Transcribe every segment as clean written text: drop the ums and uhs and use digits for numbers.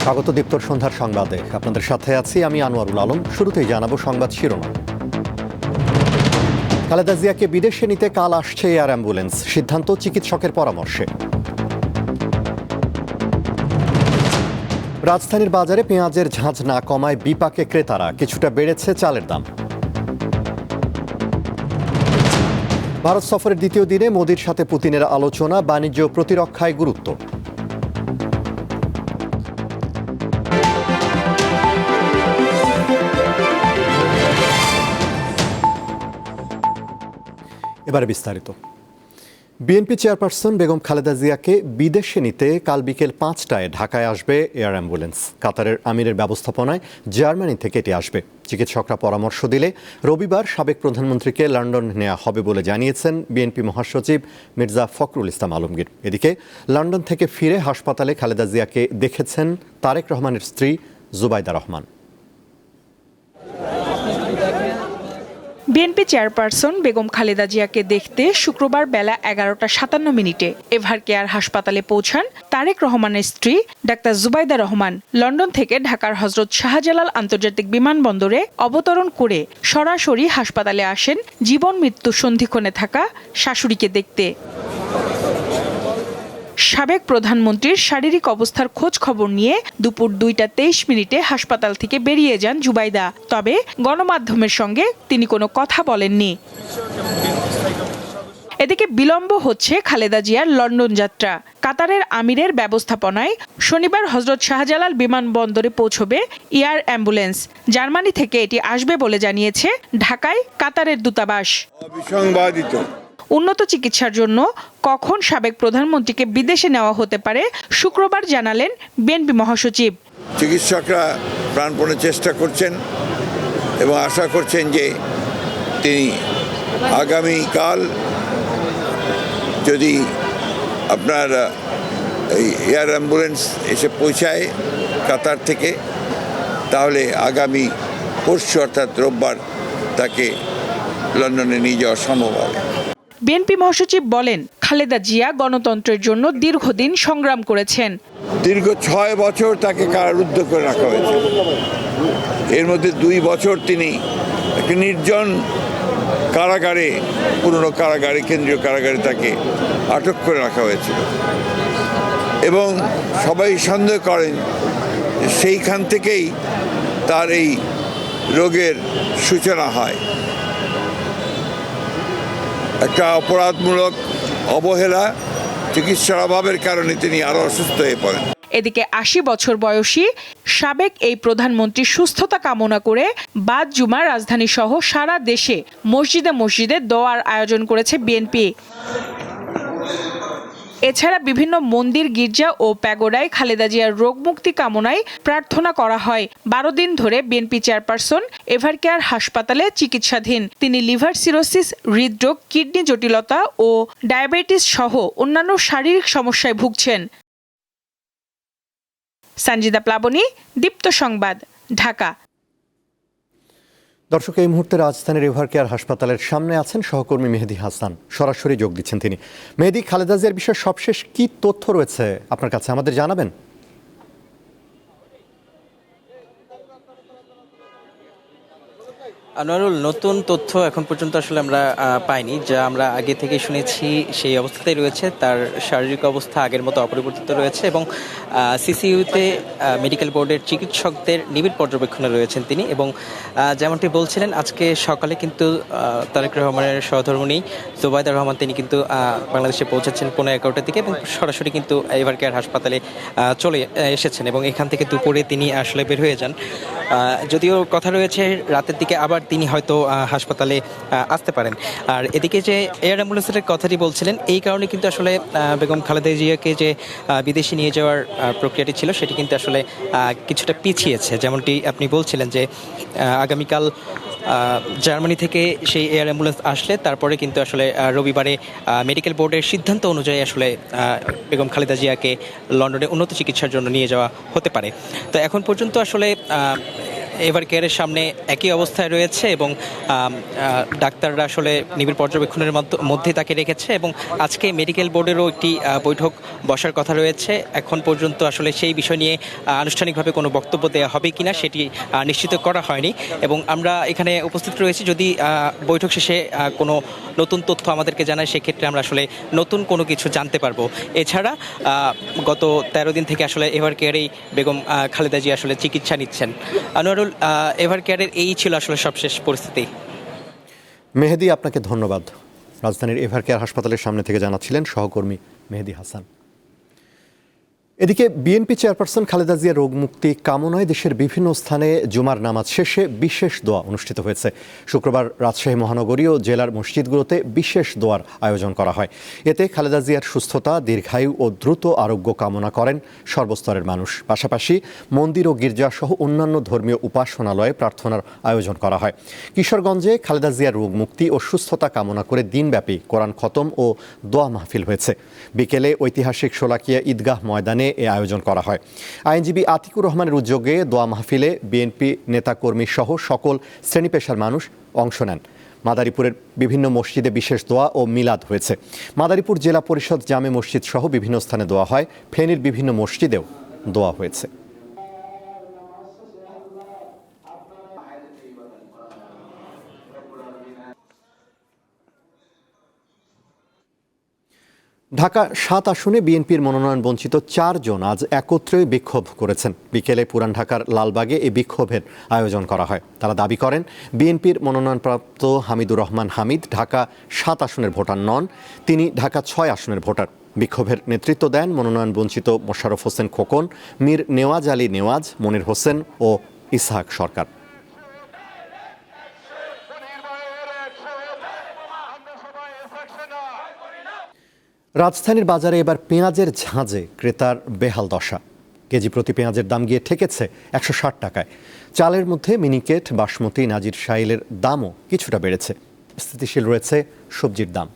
স্বাগত দীপ্তর সন্ধ্যার সংবাদে আপনাদের সাথে আছি আমি আনোয়ারুল আলম। শুরুতেই জানাবো সংবাদ শিরোনাম। খালেদা জিয়াকে বিদেশে নিতে কাল আসছে এয়ার অ্যাম্বুলেন্স, সিদ্ধান্ত চিকিৎসকের পরামর্শে। রাজধানীর বাজারে পেঁয়াজের ঝাঁঝ না কমায় বিপাকে ক্রেতারা, কিছুটা বেড়েছে চালের দাম। ভারত সফরের দ্বিতীয় দিনে মোদির সাথে পুতিনের আলোচনা, বাণিজ্য প্রতিরক্ষায় গুরুত্ব। এবারে বিস্তারিত। বিএনপি চেয়ারপারসন বেগম খালেদা জিয়াকে বিদেশে নিতে কাল বিকেল 5টায় ঢাকায় আসবে এয়ার অ্যাম্বুলেন্স। কাতারের আমিরের ব্যবস্থাপনায় জার্মানি থেকে এটি আসবে। চিকিৎসকরা পরামর্শ দিলে রবিবার সাবেক প্রধানমন্ত্রীকে লন্ডন নেওয়া হবে বলে জানিয়েছেন বিএনপি মহাসচিব মির্জা ফখরুল ইসলাম আলমগীর। এদিকে লন্ডন থেকে ফিরে হাসপাতালে খালেদা জিয়াকে দেখেছেন তারেক রহমানের স্ত্রী জুবাইদা রহমান। বিএনপি চেয়ারপারসন বেগম খালেদা জিয়াকে দেখতে শুক্রবার বেলা 11টা 57 এভারকেয়ার হাসপাতালে পৌঁছান তারেক রহমানের স্ত্রী ডাক্তার জুবাইদা রহমান। লন্ডন থেকে ঢাকার হযরত শাহজালাল আন্তর্জাতিক বিমানবন্দরে অবতরণ করে সরাসরি হাসপাতালে আসেন জীবন মৃত্যু সন্ধিক্ষণে থাকা শাশুড়িকে দেখতে। সাবেক প্রধানমন্ত্রীর শারীরিক অবস্থার খোঁজ খবর নিয়ে দুপুর 2টা 23 হাসপাতাল থেকে বেরিয়ে যান জুবাইদা। তবে গণমাধ্যমের সঙ্গে তিনি কোনো কথা বলেননি। এদিকে বিলম্ব হচ্ছে খালেদা জিয়ার লন্ডন যাত্রা। কাতারের আমিরের ব্যবস্থাপনায় শনিবার হযরত শাহজালাল বিমানবন্দরে পৌঁছবে এয়ার অ্যাম্বুলেন্স। জার্মানি থেকে এটি আসবে বলে জানিয়েছে ঢাকায় কাতারের দূতাবাস। উন্নত চিকিৎসার জন্য কখন সাবেক প্রধানমন্ত্রীকে বিদেশে নেওয়া হতে পারে শুক্রবার জানালেন বিএনপি মহাসচিব। চিকিৎসকরা প্রাণপণে চেষ্টা করছেন এবং আশা করছেন যে তিনি আগামীকাল যদি আপনার এই এয়ার অ্যাম্বুলেন্স এসে পৌঁছায় কাতার থেকে, তাহলে আগামী পরশু অর্থাৎ রোববার তাকে লন্ডনে নিয়ে যাওয়া সম্ভব হবে। বিএনপি মহাসচিব বলেন, খালেদা জিয়া গণতন্ত্রের জন্য দীর্ঘদিন সংগ্রাম করেছেন। দীর্ঘ 6 বছর তাকে কারারুদ্ধ করে রাখা হয়েছে। এর মধ্যে 2 বছর তিনি একটি নির্জন কারাগারে, পুরনো কারাগারে, কেন্দ্রীয় কারাগারে তাকে আটক করে রাখা হয়েছিল এবং সবাই সন্দেহ করেন সেইখান থেকেই তার এই রোগের সূচনা হয়। একটা অপরাধমূলক অবহেলা, চিকিৎসার অভাবের কারণে তিনি আরো অসুস্থ হয়ে পড়েন। এদিকে 80 বছর বয়সী সাবেক এই প্রধানমন্ত্রীর সুস্থতা কামনা করে বাদ জুমা রাজধানী সহ সারা দেশে মসজিদে মসজিদে দোয়ার আয়োজন করেছে বিএনপি। এছাড়া বিভিন্ন মন্দির, গির্জা ও প্যাগোডায় খালেদা জিয়ার রোগ মুক্তি কামনায় প্রার্থনা করা হয়। 12 দিন ধরে বিএনপি চেয়ারপারসন এভারকেয়ার হাসপাতালে চিকিৎসাধীন। তিনি লিভার সিরোসিস, হৃদরোগ, কিডনি জটিলতা ও ডায়াবেটিস সহ অন্যান্য শারীরিক সমস্যায় ভুগছেন। সঞ্জিদা প্লাবনী, দীপ্ত সংবাদ, ঢাকা। দর্শক, এই মুহূর্তে রাজধানীর এভারকেয়ার হাসপাতালের সামনে আছেন সহকর্মী মেহেদি হাসান, সরাসরি যোগ দিচ্ছেন তিনি। মেহেদি, খালেদা জিয়ার বিষয়ে সবশেষ কি তথ্য রয়েছে আপনার কাছে, আমাদের জানাবেন? আনোয়ারুল, নতুন তথ্য এখন পর্যন্ত আসলে আমরা পাইনি। যা আমরা আগে থেকে শুনেছি সেই অবস্থাতেই রয়েছে। তার শারীরিক অবস্থা আগের মতো অপরিবর্তিত রয়েছে এবং সিসিইউতে মেডিকেল বোর্ডের চিকিৎসকদের নিবিড় পর্যবেক্ষণে রয়েছেন তিনি। এবং যেমনটি বলছিলেন, আজকে সকালে কিন্তু তারেক রহমানের সহধর্মিণী জুবাইদা রহমান তিনি কিন্তু বাংলাদেশে পৌঁছেছেন 11:15টার দিকে এবং সরাসরি কিন্তু এভারকেয়ার হাসপাতালে চলে এসেছেন এবং এখান থেকে দুপুরে তিনি আসলে বের হয়ে যান। যদিও কথা রয়েছে রাতের দিকে আবার তিনি হয়তো হাসপাতালে আসতে পারেন। আর এদিকে যে এয়ার অ্যাম্বুলেন্সের কথাটি বলছিলেন, এই কারণে কিন্তু আসলে বেগম খালেদা জিয়াকে যে বিদেশে নিয়ে যাওয়ার প্রক্রিয়াটি ছিল সেটি কিন্তু আসলে কিছুটা পিছিয়েছে। যেমনটি আপনি বলছিলেন যে আগামীকাল জার্মানি থেকে সেই এয়ার অ্যাম্বুলেন্স আসলে তারপরে কিন্তু আসলে রবিবারে মেডিকেল বোর্ডের সিদ্ধান্ত অনুযায়ী আসলে বেগম খালেদা জিয়াকে লন্ডনে উন্নত চিকিৎসার জন্য নিয়ে যাওয়া হতে পারে। তো এখন পর্যন্ত আসলে এভার কেয়ারের সামনে একই অবস্থায় রয়েছে এবং ডাক্তাররা আসলে নিবিড় পর্যবেক্ষণের মধ্যে তাকে রেখেছে এবং আজকে মেডিকেল বোর্ডেরও একটি বৈঠক বসার কথা রয়েছে। এখন পর্যন্ত আসলে সেই বিষয় নিয়ে আনুষ্ঠানিকভাবে কোনো বক্তব্য দেওয়া হবে কিনা সেটি নিশ্চিত করা হয়নি এবং আমরা এখানে উপস্থিত রয়েছি। যদি বৈঠক শেষে কোনো নতুন তথ্য আমাদেরকে জানায় সেক্ষেত্রে আমরা আসলে নতুন কোনো কিছু জানতে পারবো। এছাড়া গত 13 দিন থেকে আসলে এভার কেয়ারেই বেগম খালেদা জিয়া আসলে চিকিৎসা নিচ্ছেন। আনোয়ারুল, এভার কেয়ারের এই ছিল আসলে সবশেষ পরিস্থিতি। মেহেদি, আপনাকে ধন্যবাদ। রাজধানীর এভার কেয়ার হাসপাতালের সামনে থেকে জানাচ্ছিলেন সহকর্মী মেহেদি হাসান। এদিকে বিএনপি চেয়ারপারসন খালেদা জিয়ার রোগ মুক্তি কামনায় দেশের বিভিন্ন স্থানে জুমার নামাজ শেষে বিশেষ দোয়া অনুষ্ঠিত হয়েছে। শুক্রবার রাজশাহী মহানগরী ও জেলার মসজিদগুলোতে বিশেষ দোয়ার আয়োজন করা হয়। এতে খালেদা জিয়ার সুস্থতা, দীর্ঘায়ু ও দ্রুত আরোগ্য কামনা করেন সর্বস্তরের মানুষ। পাশাপাশি মন্দির ও গির্জা সহ অন্যান্য ধর্মীয় উপাসনালয়ে প্রার্থনার আয়োজন করা হয়। কিশোরগঞ্জে খালেদা জিয়ার রোগ মুক্তি ও সুস্থতা কামনা করে দিনব্যাপী কোরআন খতম ও দোয়া মাহফিল হয়েছে। বিকেলে ঐতিহাসিক শোলাকিয়া ঈদগাহ ময়দানে এ আয়োজন করা হয়। আইনজীবী আতিকুর রহমানের উদ্যোগে দোয়া মাহফিলে বিএনপি নেতাকর্মী সহ সকল শ্রেণী পেশার মানুষ অংশ নেন। মাদারীপুরের বিভিন্ন মসজিদে বিশেষ দোয়া ও মিলাদ হয়েছে। মাদারীপুর জেলা পরিষদ জামে মসজিদ সহ বিভিন্ন স্থানে দোয়া হয়। ফেনীর বিভিন্ন মসজিদেও দোয়া হয়েছে। ঢাকা ৭ আসনে বিএনপির মনোনয়ন বঞ্চিত ৪ জন আজ একত্রে বিক্ষোভ করেছেন। বিকেলে পুরান ঢাকার লালবাগে এই বিক্ষোভের আয়োজন করা হয়। তারা দাবি করেন, বিএনপির মনোনয়নপ্রাপ্ত হামিদুর রহমান হামিদ ঢাকা ৭ আসনের ভোটার নন, তিনি ঢাকা ৬ আসনের ভোটার। বিক্ষোভের নেতৃত্ব দেন মনোনয়ন বঞ্চিত মোশাররফ হোসেন খোকন, মীর নেওয়াজ আলী নেওয়াজ, মনির হোসেন ও ইসহাক সরকার। রাজধানীর বাজারে এবার পেঁয়াজের ঝাঁঝে ক্রেতার বেহাল দশা। কেজি প্রতি পেঁয়াজের দাম গিয়ে ঠেকেছে ১৬০ টাকায়। চালের মধ্যে মিনিকেট, বাসমতি, নাজির শাইলের দামও কিছুটা বেড়েছে। স্থিতিশীল রয়েছে সবজির দাম।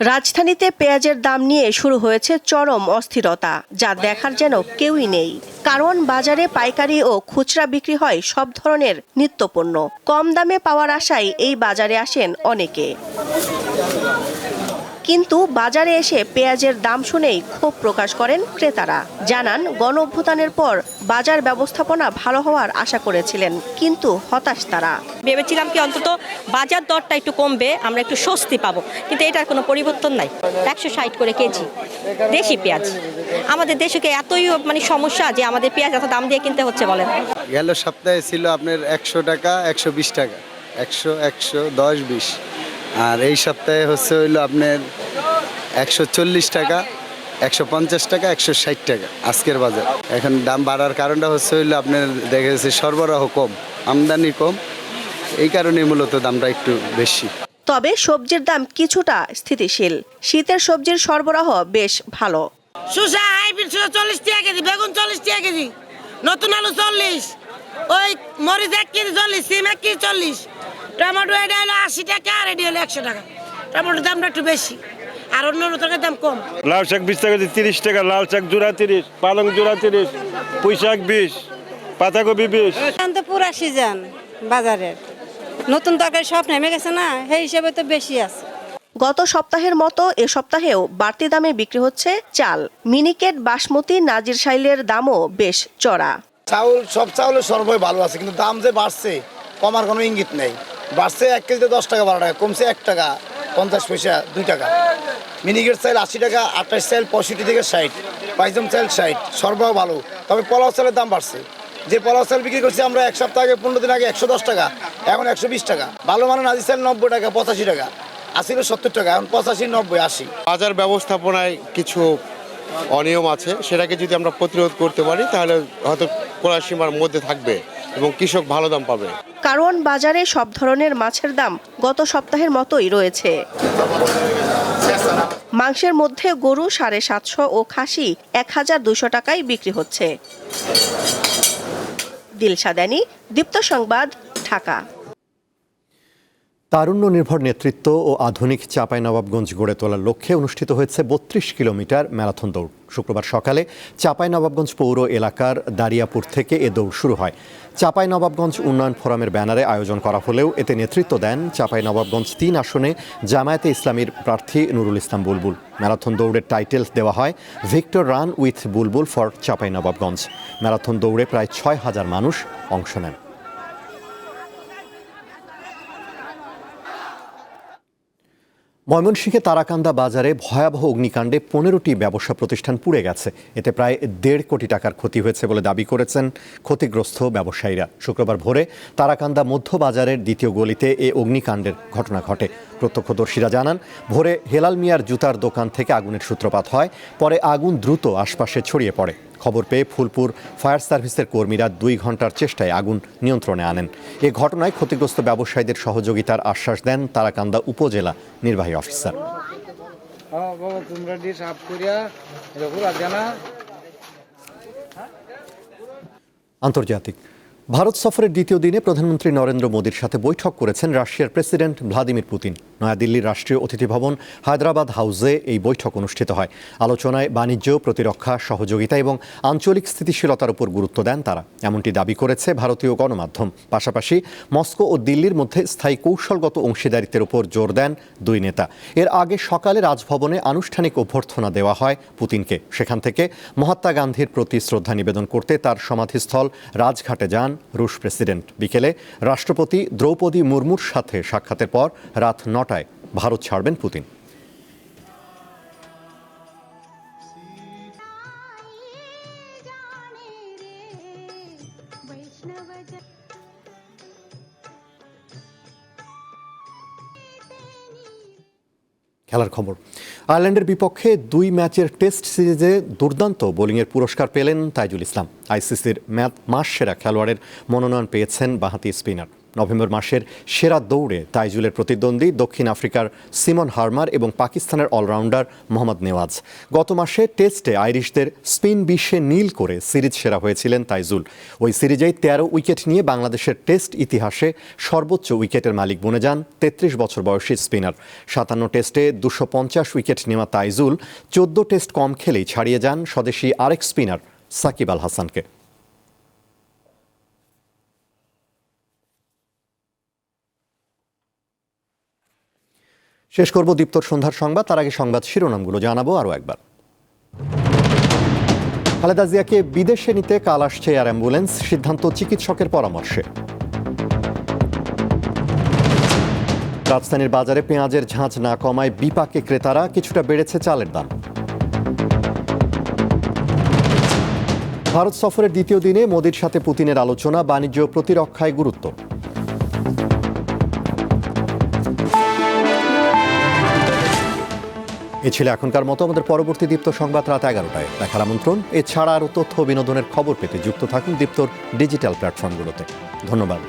রাজধানীতে পেঁয়াজের দাম নিয়ে শুরু হয়েছে চরম অস্থিরতা, যা দেখার যেন কেউই নেই। কারণ বাজারে পাইকারি ও খুচরা বিক্রি হয় সব ধরনের নিত্যপণ্য। কম দামে পাওয়ার আশায় এই বাজারে আসেন অনেকে। কিন্তু বাজারে এসে পেঁয়াজের দাম শুনেই ক্ষোভ প্রকাশ করেন ক্রেতারা। জানান, গণঅভ্যুত্থানের পর বাজার ব্যবস্থাপনা ভালো হওয়ার আশা করেছিলেন, কিন্তু হতাশ তারা। ভেবেছিলাম কি অন্তত বাজার দরটা একটু কমবে, আমরা একটু স্বস্তি পাবো, কিন্তু এটার কোনো পরিবর্তন নাই। ১৬০ করে কেজি দেশি পেঁয়াজ। আমাদের দেশে এতই সমস্যা যে আমাদের পেঁয়াজ এত দাম দিয়ে কিনতে হচ্ছে বলেন। গেল সপ্তাহে ছিল আপনার ১০০ টাকা, ১২০ টাকা, ১০০, ১০০, ১০, ২০। আর এই সপ্তাহে হইলো আপনার ১৪০ টাকা, ১৫০ টাকা, ১৬০ টাকা আজকের বাজার। এখন দাম বাড়ার কারণটা হইলো আপনার দেখা যাচ্ছে সরবরাহ কম, আমদানি কম, এই কারণে মূলত দামটা একটু বেশি। তবে সবজির দাম কিছুটা স্থিতিশীল। শীতের সবজির সরবরাহ বেশ ভালো। শসা হাইব্রিড 40 টাকা কেজি, বেগুন 40 টাকা কেজি, নতুন আলু 40, ওই মরিচ 1 কেজি 40, সিম 1 কেজি 40, টমেটো এটা হলো 80 টাকা, আর এটা হলো 100 টাকা। টমেটোর দামটা একটু বেশি, আর অন্য তরকারির দাম কম। লাল শাক 20 টাকা কেজি, 30 টাকা, লাল শাক জোড়া 30, পালং জোড়া 30, পুঁই শাক 20, পাতাকপি 20। এখন তো পুরা সিজন বাজারের, নতুন তরকারি সব নেমে গেছে না, সেই হিসেবে তো বেশি আছে। গত সপ্তাহের মতো এ সপ্তাহেও বাড়তি দামে বিক্রি হচ্ছে চাল। মিনিকেট, বাসমতি, নাজির শাইলের দামও বেশ চড়া। চাউল, সব চাউলের সরবরাহ ভালো আছে, কিন্তু দাম যে বাড়ছে কমার কোনো ইঙ্গিত নেই। বাড়ছে 1 কেজিতে 10 টাকা, 12 টাকা, কমছে 1 টাকা 50 পয়সা, 2 টাকা। মিনিকেট চাল 80 টাকা, 28 চাল 65 থেকে 60, পাইজম চাল 60, সরবরাহ ভালো। তবে পোলাও চালের দাম বাড়ছে। যে পোলাও চাল বিক্রি করছি আমরা 1 সপ্তাহ আগে, 15 দিন আগে 110 টাকা, এখন 120 টাকা। ভালো মানের নাজির চাল 90 টাকা, 85 টাকা, আসিল 70 টাকা, এখন 85, 90, 80। বাজার ব্যবস্থাপনায় কিছু অনিয়ম আছে, সেটাকে যদি আমরা প্রতিরোধ করতে পারি তাহলে হয়তো ক্রয় সীমার মধ্যে থাকবে এবং কৃষক ভালো দাম পাবে। কারণ বাজারে সব ধরনের মাছের দাম গত সপ্তাহের মতোই রয়েছে। মাংসের মধ্যে গরু 750 ও খাসি 1200 টাকায় বিক্রি হচ্ছে। দিলশাদানি, দীপ্ত সংবাদ, ঢাকা। তারুণ্য নির্ভর নেতৃত্ব ও আধুনিক চাঁপাইনবাবগঞ্জ গড়ে তোলার লক্ষ্যে অনুষ্ঠিত হয়েছে ৩২ কিলোমিটার ম্যারাথন দৌড়। শুক্রবার সকালে চাঁপাইনবাবগঞ্জ পৌর এলাকার দারিয়াপুর থেকে এ দৌড় শুরু হয়। চাঁপাইনবাবগঞ্জ উন্নয়ন ফোরামের ব্যানারে আয়োজন করা হলেও এতে নেতৃত্ব দেন চাঁপাইনবাবগঞ্জ ৩ আসনে জামায়াতে ইসলামীর প্রার্থী নুরুল ইসলাম বুলবুল। ম্যারাথন দৌড়ের টাইটেল দেওয়া হয় Victor run with Bulbul for Chapainawabganj. Marathon দৌড়ে প্রায় ৬,০০০ মানুষ অংশ নেন। ময়মনসিংহে তারাকান্দা বাজারে ভয়াবহ অগ্নিকাণ্ডে ১৫টি ব্যবসা প্রতিষ্ঠান পুড়ে গেছে। এতে প্রায় ১.৫ কোটি টাকার ক্ষতি হয়েছে বলে দাবি করেছেন ক্ষতিগ্রস্ত ব্যবসায়ীরা। শুক্রবার ভোরে তারাকান্দা মধ্য বাজারের দ্বিতীয় গলিতে এ অগ্নিকাণ্ডের ঘটনা ঘটে। প্রত্যক্ষদর্শীরা জানান, ভোরে হেলাল মিয়ার জুতার দোকান থেকে আগুনের সূত্রপাত হয়। পরে আগুন দ্রুত আশপাশে ছড়িয়ে পড়ে। খবর পেয়ে ফুলপুর ফায়ার সার্ভিসের কর্মীরা ২ ঘন্টার চেষ্টায় আগুন নিয়ন্ত্রণে আনেন। এ ঘটনায় ক্ষতিগ্রস্ত ব্যবসায়ীদের সহযোগিতার আশ্বাস দেন তারাকান্দা উপজেলা নির্বাহী অফিসার। আন্তর্জাতিক ভারত সফরের দ্বিতীয় দিনে প্রধানমন্ত্রী নরেন্দ্র মোদীর সাথে বৈঠক করেছেন রাশিয়ার প্রেসিডেন্ট ভ্লাদিমির পুতিন। নয়াদিল্লির রাষ্ট্রীয় অতিথি ভবন হায়দ্রাবাদ হাউসে এই বৈঠক অনুষ্ঠিত হয়। আলোচনায় বাণিজ্য, প্রতিরক্ষা, সহযোগিতা এবং আঞ্চলিক স্থিতিশীলতার উপর গুরুত্ব দেন তারা, এমনটি দাবি করেছে ভারতীয় গণমাধ্যম। পাশাপাশি মস্কো ও দিল্লির মধ্যে স্থায়ী কৌশলগত অংশীদারিত্বের উপর জোর দেন দুই নেতা। এর আগে সকালে রাজভবনে আনুষ্ঠানিক অভ্যর্থনা দেওয়া হয় পুতিনকে। সেখান থেকে মহাত্মা গান্ধীর প্রতি শ্রদ্ধা নিবেদন করতে তার সমাধিস্থল রাজঘাটে যান রুশ প্রেসিডেন্ট। বিকেলে রাষ্ট্রপতি দ্রৌপদী মুর্মুর সাথে সাক্ষাতের পর রাত ৯টায় ভারত ছাড়বেন পুতিন। খেলার খবর, আয়ারল্যান্ডের বিপক্ষে ২ ম্যাচের টেস্ট সিরিজে দুর্দান্ত বোলিংয়ের পুরস্কার পেলেন তাইজুল ইসলাম। আইসিসির মাস সেরা খেলোয়াড়ের মনোনয়ন পেয়েছেন বাঁহাতি স্পিনার। নভেম্বর মাসের সেরা দৌড়ে তাইজুলের প্রতিদ্বন্দ্বী দক্ষিণ আফ্রিকার সিমন হার্মার এবং পাকিস্তানের অলরাউন্ডার মোহাম্মদ নেওয়াজ। গত মাসে টেস্টে আইরিশদের স্পিন ২০-এ নীল করে সিরিজ সেরা হয়েছিলেন তাইজুল। ওই সিরিজেই ১৩ উইকেট নিয়ে বাংলাদেশের টেস্ট ইতিহাসে সর্বোচ্চ উইকেটের মালিক বনে যান ৩৩ বছর বয়সী স্পিনার। ৫৭ টেস্টে ২৫০ উইকেট নেওয়া তাইজুল ১৪ টেস্ট কম খেলেই ছাড়িয়ে যান স্বদেশি আরেক স্পিনার সাকিব আল হাসানকে। শেষ করব দীপ্তর সন্ধ্যার সংবাদ। তার আগে সংবাদ শিরোনামগুলো জানাবো আরও একবার। খালেদা জিয়াকে বিদেশে নিতে কাল আসছে এয়ার অ্যাম্বুলেন্স, সিদ্ধান্ত চিকিৎসকের পরামর্শে। রাজধানীর বাজারে পেঁয়াজের ঝাঁঝ না কমায় বিপাকে ক্রেতারা, কিছুটা বেড়েছে চালের দাম। ভারত সফরের দ্বিতীয় দিনে মোদির সাথে পুতিনের আলোচনা, বাণিজ্য প্রতিরক্ষায় গুরুত্ব। এ ছিল এখনকার মতো। আমাদের পরবর্তী দীপ্ত সংবাদ রাত 11টায় দেখার আমন্ত্রণ। এছাড়া আরও তথ্য বিনোদনের খবর পেতে যুক্ত থাকুন দীপ্তর ডিজিটাল প্ল্যাটফর্মগুলোতে। ধন্যবাদ।